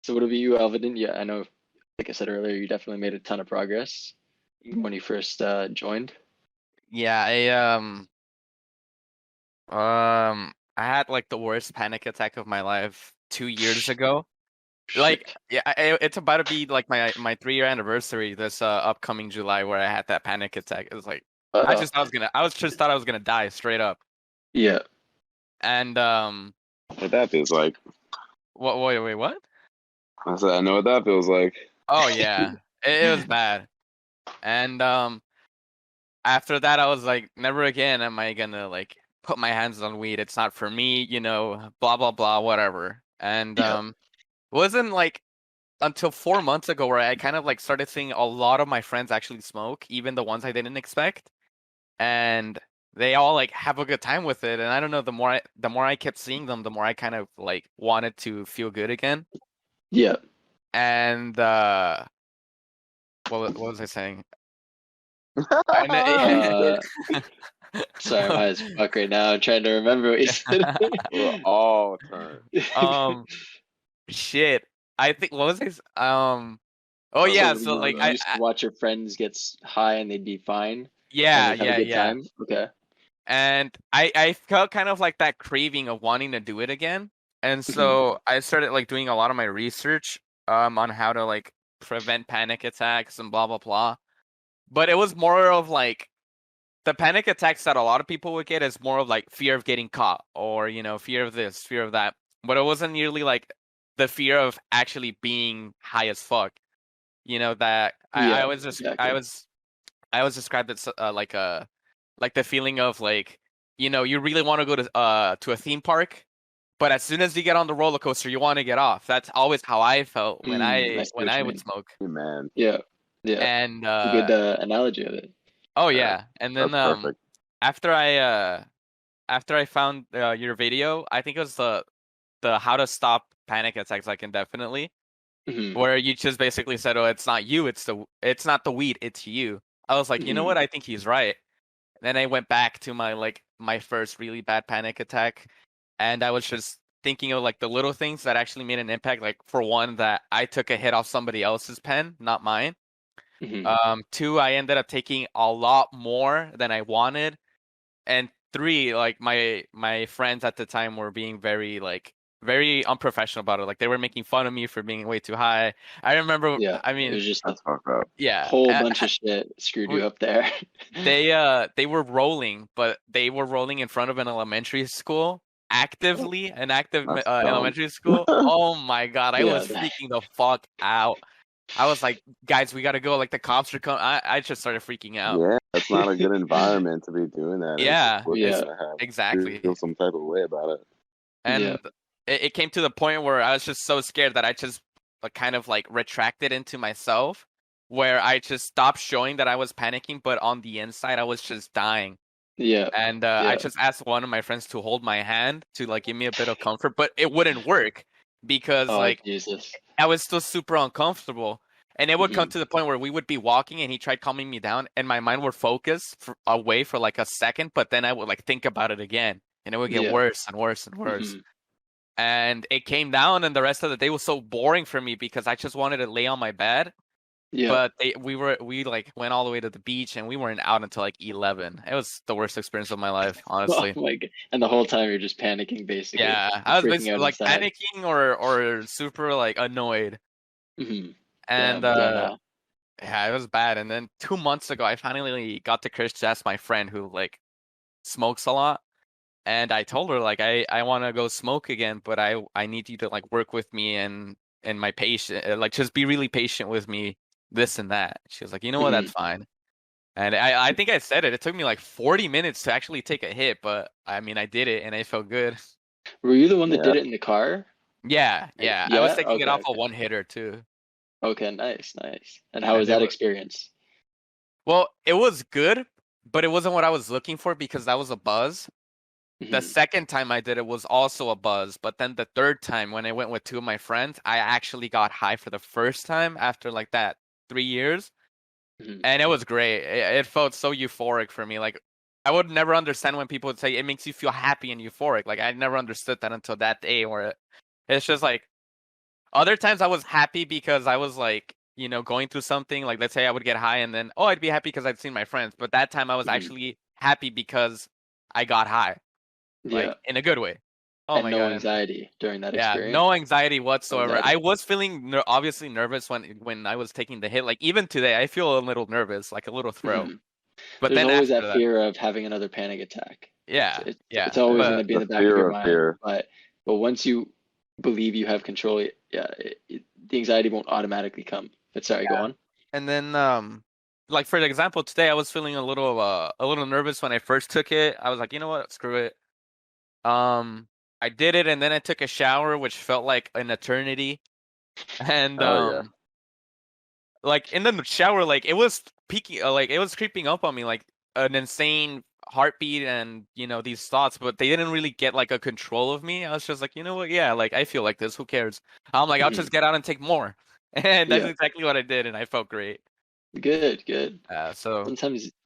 So what about you, Alvedant? Yeah, I know, like I said earlier, you definitely made a ton of progress when you first joined. Yeah, I had like the worst panic attack of my life 2 years ago. Like, Shit. yeah, it's about to be like my 3 year anniversary this upcoming July where I had that panic attack. It was like Uh-oh. I was just thought I was gonna die straight up. Yeah. And What that feels like. what? Wait, what? I said, I know what that feels like. Oh yeah, it was bad. And after that, I was like, never again am I gonna like put my hands on weed. It's not for me, blah blah blah, whatever. And Yeah. wasn't like until 4 months ago where I kind of like started seeing a lot of my friends actually smoke, even the ones I didn't expect, and they all like have a good time with it. And I don't know, the more I kept seeing them, the more I kind of like wanted to feel good again. Yeah. And what was I saying? And Uh, sorry, I'm high as fuck right now. I'm trying to remember what you said. We're all turned. um shit. I think what was this? Oh So yeah, when so like you used to watch your friends get high and they'd be fine and yeah, they'd have a yeah, good yeah. time. Okay. And I felt kind of like that craving of wanting to do it again. And Mhm. so I started like doing a lot of my research on how to like prevent panic attacks and blah blah blah. But it was more of like the panic attacks that a lot of people would get is more of like fear of getting caught or fear of this, fear of that. But it wasn't nearly like the fear of actually being high as fuck. That I Yeah, was just exactly. I always described it like the feeling of like you really want to go to a theme park, but as soon as you get on the roller coaster, you want to get off. That's always how I felt when I I see when what I you would mean. smoke. Hey, man, Yeah. Yeah. And It's a good analogy of it. oh yeah, yeah, and then that's perfect. after I uh after I found your video, I think it was the how to stop panic attacks like indefinitely, Hmm. where you just basically said, "Oh, it's not you, it's not the weed, it's you." I was like, you know Hmm. what? I think he's right. Then I went back to my first really bad panic attack, and I was just thinking of like the little things that actually made an impact. Like for one, that I took a hit off somebody else's pen, not mine. Hmm. Two, I ended up taking a lot more than I wanted, and three, like my friends at the time were being very unprofessional about it. Like they were making fun of me for being way too high. I remember, Yeah. I It mean, was just That's fucked up. a yeah, whole bunch of shit screwed you we, up there. they were rolling, but they were rolling in front of an elementary school, actively an active That's dumb. elementary school. Oh my God, I Yeah. was freaking the fuck out. I was like, guys, we gotta go. Like the cops are coming. I just started freaking out. Yeah, that's not a good environment to be doing that in. Yeah, People are it's Yeah. gonna have exactly. feel some type of way about it. Yeah. And it came to the point where I was just so scared that I just kind of like retracted into myself, where I just stopped showing that I was panicking, but on the inside I was just dying. Yeah. And I Yeah. just asked one of my friends to hold my hand to like give me a bit of comfort, but it wouldn't work because Oh, like Jesus. I was still super uncomfortable. And it would come Hmm. to the point where we would be walking and he tried calming me down and my mind would focus away for like a second, but then I would like think about it again and it would get Yeah. worse and worse and worse. Hmm. And it came down and the rest of the day was so boring for me because I just wanted to lay on my bed. Yeah. But we like went all the way to the beach and we weren't out until like 11. It was the worst experience of my life, Oh honestly. my God. And the whole time you're just panicking, basically. Yeah, You're I was freaking basically out like inside. panicking or super like annoyed. Hmm. And Damn. Yeah. No. yeah, it was bad. And then 2 months ago I finally got the courage to ask my friend who like smokes a lot. And I told her like I want to go smoke again, but I need you to like work with me and my patient like just be really patient with me, this and that. She was like, you know what, Hmm. that's fine. And I think I said it. It took me like 40 minutes to actually take a hit, but I mean I did it and it felt good. Were you the one that Yeah, did it in the car? Yeah, yeah. I was Yeah. taking it Okay. off a Okay. one hitter too. Okay. Nice. Nice. And how was And that experience? well, it was good, but it wasn't what I was looking for because that was a buzz. The Hmm. second time I did it was also a buzz, but then the third time when I went with two of my friends, I actually got high for the first time after like that 3 years, Hmm. and it was great. It felt so euphoric for me. Like I would never understand when people would say it makes you feel happy and euphoric. Like I never understood that until that day, where it's just like Other times I was happy because I was like, going through something. Like let's say I would get high and then I'd be happy because I'd seen my friends. But that time I was Mhm. actually happy because I got high, Yeah, like in a good way. Oh and my no god. And anxiety during that yeah, experience. no anxiety No whatsoever. I anxiety. was feeling obviously nervous when I was taking the hit. Like even today, I feel a little nervous, like a little throw. Mhm. But There's then always after that that, fear of having another panic attack. It's yeah, it's yeah. it's always going Yeah, to But be in the the back of your fear of mind, fear. but once you believe you have control, yeah, the anxiety won't automatically come. But sorry, go yeah. on. And then like for example, today I was feeling a little nervous when I first took it. I was like, you know what, screw it. Um, I did it, and then I took a shower, which felt like an eternity. And Oh yeah. like in the shower, like it was peaking, like it was creeping up on me, like an insane heartbeat and these thoughts, but they didn't really get like a control of me. I was just like, you know what? Yeah, like I feel like this. Who cares? I'm like, I'll Mhm. just get out and take more, and that's Yeah, exactly what I did, and I felt great. good, good. So Sometimes